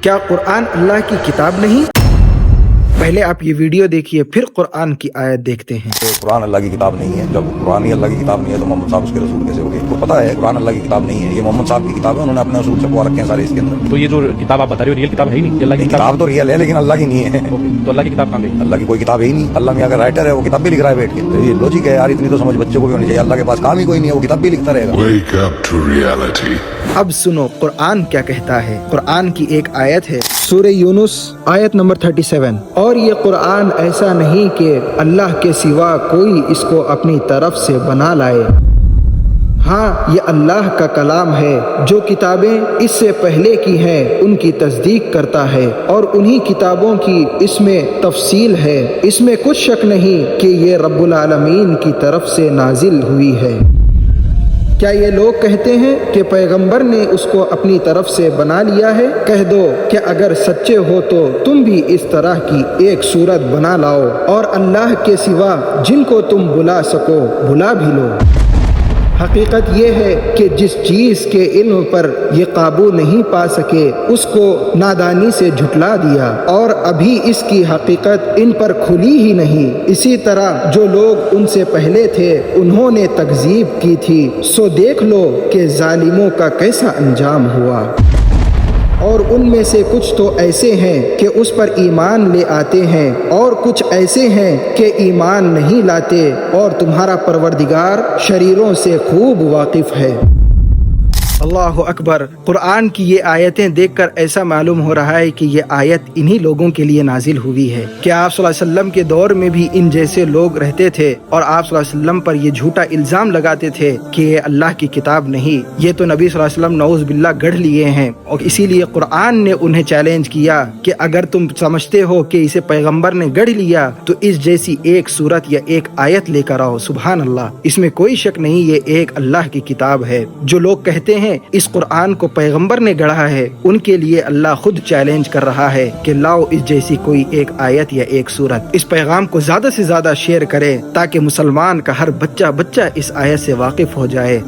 کیا قرآن اللہ کی کتاب نہیں؟ پہلے آپ یہ ویڈیو دیکھیے پھر قرآن کی آیت دیکھتے ہیں۔ قرآن اللہ کی کتاب نہیں ہے۔ جب قرآن ہی اللہ کی کتاب نہیں ہے تو محمد صاحب اس کے رسول کیسے ہو گئے؟ کو پتا ہے قرآن اللہ کی کتاب نہیں ہے، یہ محمد صاحب کی کتاب ہے، انہوں نے اپنے رسول چھپوا رکھے ہیں سارے اس کے اندر۔ تو یہ جو کتاب آپ بتا رہے ہو ریئل کتاب ہے ہی نہیں، اللہ کی کتاب تو ریئل ہے لیکن اللہ کی نہیں ہے۔ تو اللہ کی کتاب کہاں گئی؟ اللہ کی کوئی کتاب ہی نہیں۔ اللہ میں اگر رائٹر ہے وہ کتاب بھی لکھ رہا ہے بیٹھ کے، تو یہ لوجک ہے یار، اتنی تو سمجھ بچوں کو بھی ہونی چاہیے۔ اللہ کے پاس کام ہی کوئی نہیں ہے، وہ کتاب بھی لکھتا رہے گا۔ Wake up to reality. اب سنو قرآن کیا کہتا ہے۔ قرآن کی ایک آیت ہے سورہ یونس آیت نمبر 37، اور یہ قرآن ایسا نہیں کہ اللہ کے سوا کوئی اس کو اپنی طرف سے بنا لائے، ہاں یہ اللہ کا کلام ہے، جو کتابیں اس سے پہلے کی ہیں ان کی تصدیق کرتا ہے، اور انہی کتابوں کی اس میں تفصیل ہے، اس میں کچھ شک نہیں کہ یہ رب العالمین کی طرف سے نازل ہوئی ہے۔ کیا یہ لوگ کہتے ہیں کہ پیغمبر نے اس کو اپنی طرف سے بنا لیا ہے؟ کہہ دو کہ اگر سچے ہو تو تم بھی اس طرح کی ایک صورت بنا لاؤ، اور اللہ کے سوا جن کو تم بلا سکو بلا بھی لو۔ حقیقت یہ ہے کہ جس چیز کے علم پر یہ قابو نہیں پا سکے اس کو نادانی سے جھٹلا دیا، اور ابھی اس کی حقیقت ان پر کھلی ہی نہیں۔ اسی طرح جو لوگ ان سے پہلے تھے انہوں نے تکذیب کی تھی، سو دیکھ لو کہ ظالموں کا کیسا انجام ہوا۔ اور ان میں سے کچھ تو ایسے ہیں کہ اس پر ایمان لے آتے ہیں، اور کچھ ایسے ہیں کہ ایمان نہیں لاتے، اور تمہارا پروردگار شریروں سے خوب واقف ہے۔ اللہ اکبر۔ قرآن کی یہ آیتیں دیکھ کر ایسا معلوم ہو رہا ہے کہ یہ آیت انہی لوگوں کے لیے نازل ہوئی ہے۔ کہ آپ صلی اللہ علیہ وسلم کے دور میں بھی ان جیسے لوگ رہتے تھے اور آپ صلی اللہ علیہ وسلم پر یہ جھوٹا الزام لگاتے تھے کہ یہ اللہ کی کتاب نہیں، یہ تو نبی صلی اللہ علیہ وسلم نعوذ باللہ گڑھ لیے ہیں، اور اسی لیے قرآن نے انہیں چیلنج کیا کہ اگر تم سمجھتے ہو کہ اسے پیغمبر نے گڑھ لیا تو اس جیسی ایک صورت یا ایک آیت لے کر آؤ۔ سبحان اللہ، اس میں کوئی شک نہیں یہ ایک اللہ کی کتاب ہے۔ جو لوگ کہتے ہیں اس قرآن کو پیغمبر نے گڑھا ہے، ان کے لیے اللہ خود چیلنج کر رہا ہے کہ لاؤ اس جیسی کوئی ایک آیت یا ایک سورت۔ اس پیغام کو زیادہ سے زیادہ شیئر کریں تاکہ مسلمان کا ہر بچہ اس آیت سے واقف ہو جائے۔